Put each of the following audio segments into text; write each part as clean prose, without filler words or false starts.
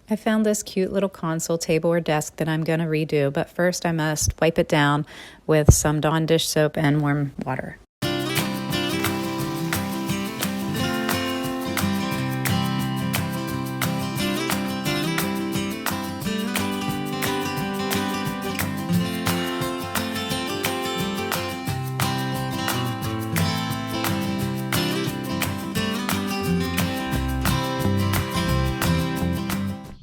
I found this cute little console table or desk that I'm going to redo, but first I must wipe it down with some Dawn dish soap and warm water.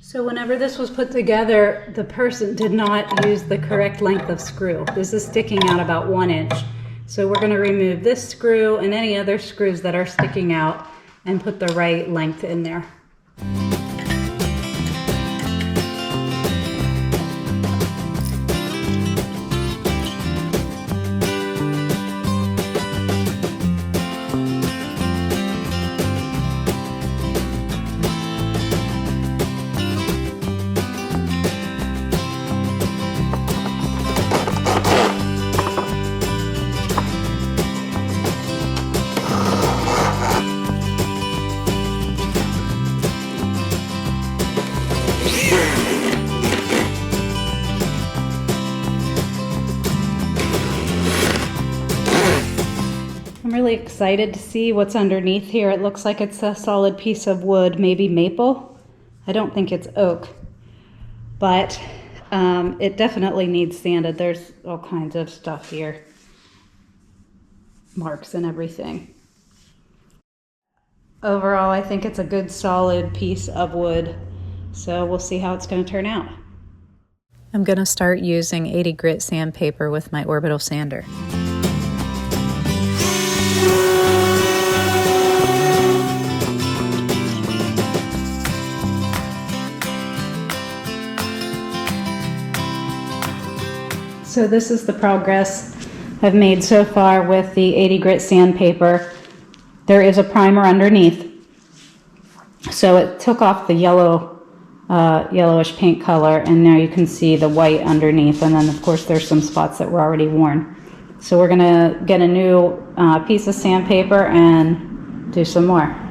So whenever this was put together, the person did not use the correct length of screw. This is sticking out about 1 inch. So we're going to remove this screw and any other screws that are sticking out and put the right length in there. I'm really excited to see what's underneath here. It looks like it's a solid piece of wood, maybe maple. I don't think it's oak, but it definitely needs sanded. There's all kinds of stuff here, marks and everything. Overall, I think it's a good solid piece of wood, so we'll see how it's going to turn out. I'm going to start using 80 grit sandpaper with my orbital sander. So this is the progress I've made so far with the 80 grit sandpaper. There is a primer underneath, so it took off the yellowish paint color, and now you can see the white underneath, and then of course there's some spots that were already worn. So we're gonna get a new piece of sandpaper and do some more.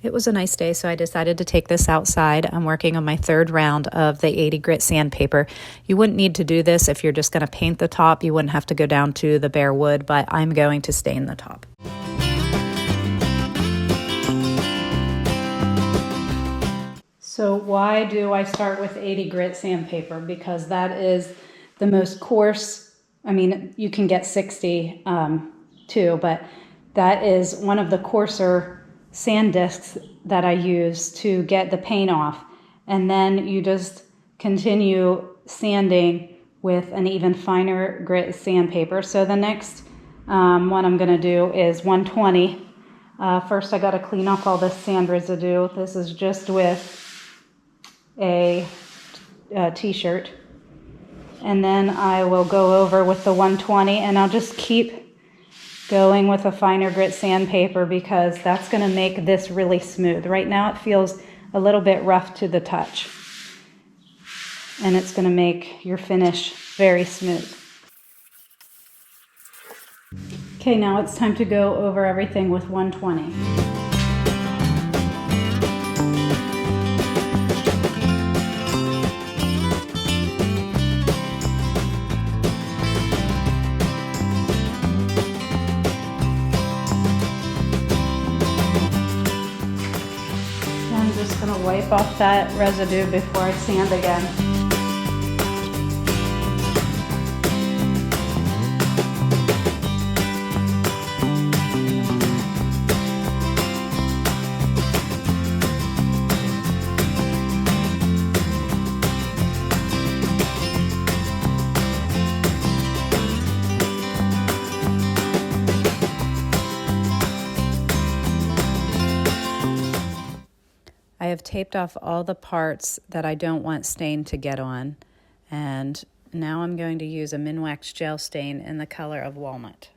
It was a nice day, so I decided to take this outside. I'm working on my third round of the 80 grit sandpaper. You wouldn't need to do this if you're just going to paint the top. You wouldn't have to go down to the bare wood, but I'm going to stain the top. So why do I start with 80 grit sandpaper? Because that is the most coarse. I mean, you can get 60 too, but that is one of the coarser sand discs that I use to get the paint off, and then you just continue sanding with an even finer grit sandpaper. So the next one I'm going to do is 120. First I got to clean off all this sand residue. This is just with a t-shirt, and then I will go over with the 120, and I'll just keep going with a finer grit sandpaper because that's going to make this really smooth. Right now it feels a little bit rough to the touch, and it's going to make your finish very smooth. Okay, now it's time to go over everything with 120. I'm going to wipe off that residue before I sand again. I have taped off all the parts that I don't want stain to get on, and Now I'm going to use a Minwax gel stain in the color of Walnut.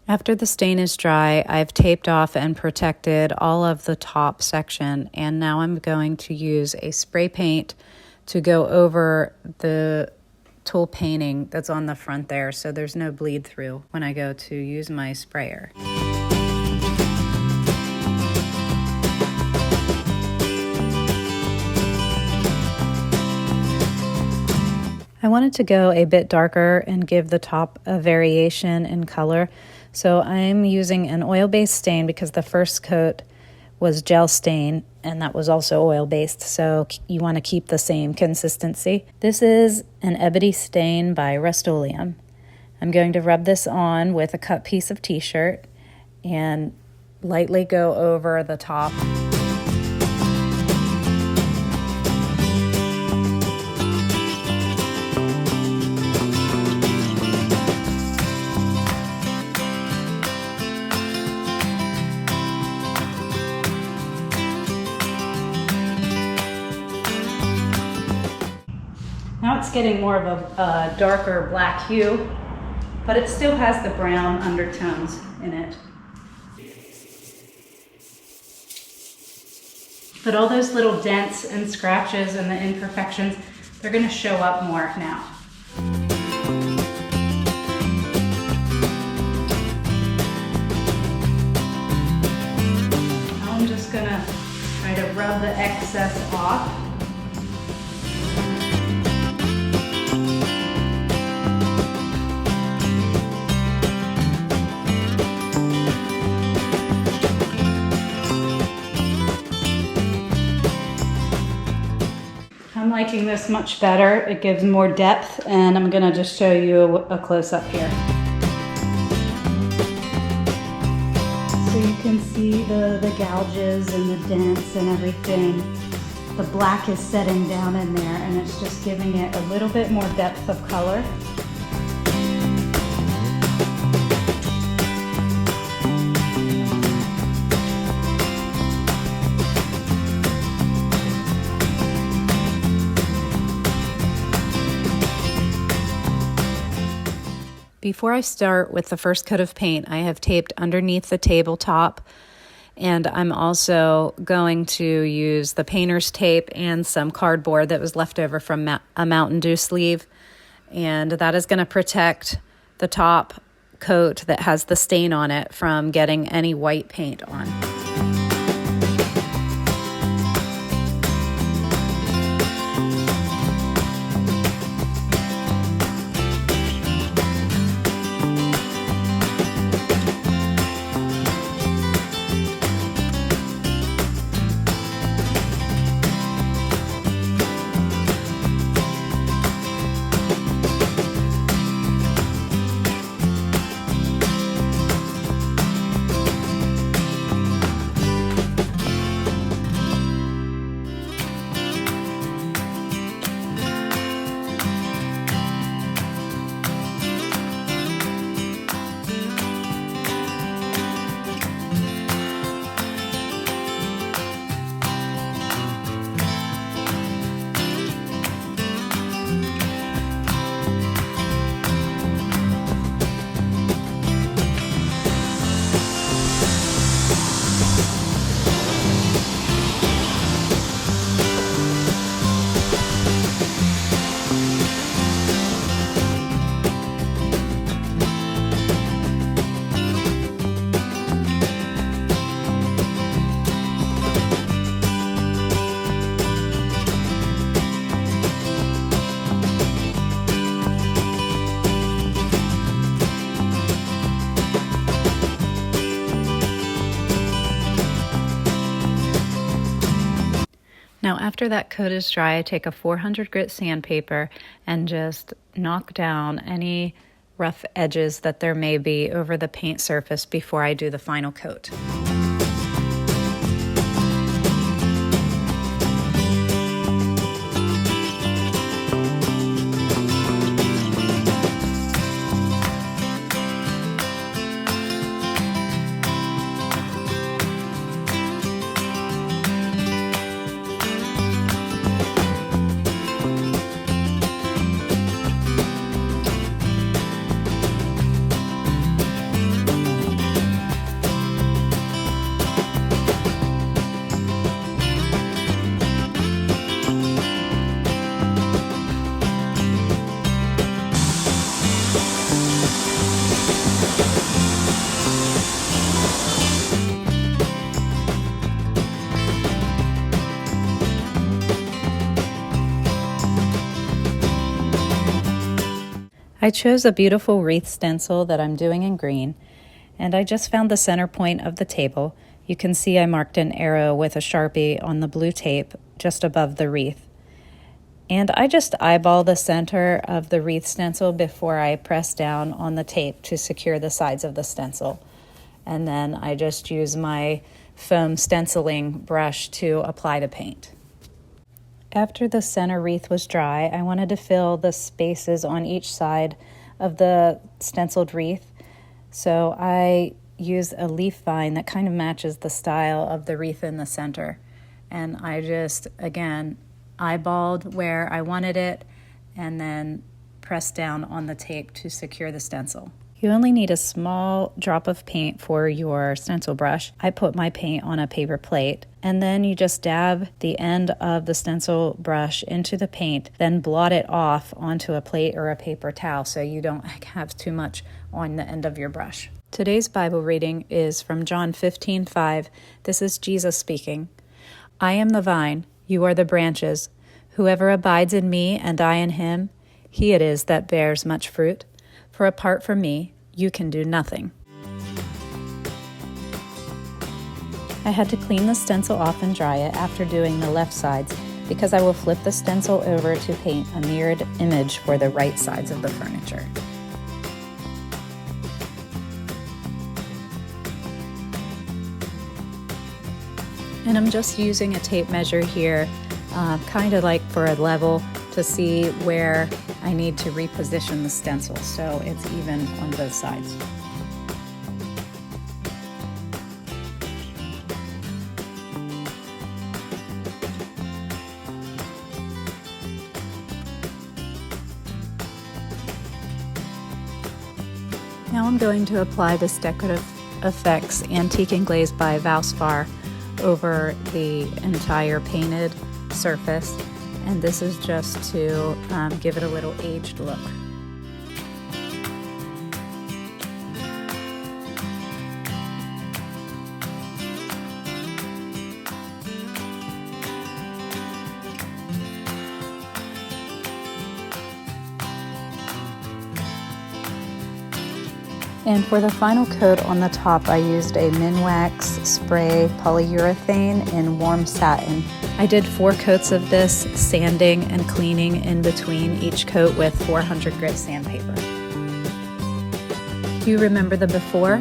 After the stain is dry, I've taped off and protected all of the top section, and now I'm going to use a spray paint to go over the tool painting that's on the front there so there's no bleed through when I go to use my sprayer. I wanted to go a bit darker and give the top a variation in color. So I'm using an oil-based stain because the first coat was gel stain and that was also oil-based, so you want to keep the same consistency. This is an ebony stain by Rust-Oleum. I'm going to rub this on with a cut piece of t-shirt and lightly go over the top. Now it's getting more of a darker black hue, but it still has the brown undertones in it. But all those little dents and scratches and the imperfections, they're going to show up more now. Now I'm just going to try to rub the excess off. I'm liking this much better. It gives more depth, and I'm gonna just show you a close-up here. So you can see the gouges and the dents and everything. The black is setting down in there, and it's just giving it a little bit more depth of color. Before I start with the first coat of paint, I have taped underneath the tabletop, and I'm also going to use the painter's tape and some cardboard that was left over from a Mountain Dew sleeve, and that is going to protect the top coat that has the stain on it from getting any white paint on. After that coat is dry, I take a 400 grit sandpaper and just knock down any rough edges that there may be over the paint surface before I do the final coat. I chose a beautiful wreath stencil that I'm doing in green, and I just found the center point of the table. You can see I marked an arrow with a Sharpie on the blue tape just above the wreath. And I just eyeball the center of the wreath stencil before I press down on the tape to secure the sides of the stencil. And then I just use my foam stenciling brush to apply the paint. After the center wreath was dry, I wanted to fill the spaces on each side of the stenciled wreath. So I use a leaf vine that kind of matches the style of the wreath in the center. And I just, again, eyeballed where I wanted it and then pressed down on the tape to secure the stencil. You only need a small drop of paint for your stencil brush. I put my paint on a paper plate, and then you just dab the end of the stencil brush into the paint, then blot it off onto a plate or a paper towel so you don't have too much on the end of your brush. Today's Bible reading is from John 15:5. This is Jesus speaking. I am the vine, you are the branches. Whoever abides in me and I in him, he it is that bears much fruit. For apart from me, you can do nothing. I had to clean the stencil off and dry it after doing the left sides because I will flip the stencil over to paint a mirrored image for the right sides of the furniture. And I'm just using a tape measure here, kind of like for a level to see where I need to reposition the stencil so it's even on both sides. Now I'm going to apply this Decorative Effects Antique and Glaze by Valspar over the entire painted surface. And this is just to give it a little aged look. And for the final coat on the top, I used a Minwax spray polyurethane in warm satin. I did 4 coats of this, sanding and cleaning in between each coat with 400 grit sandpaper. Do you remember the before?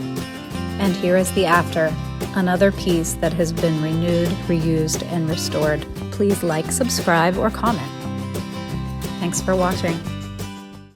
And here is the after, another piece that has been renewed, reused, and restored. Please like, subscribe, or comment. Thanks for watching.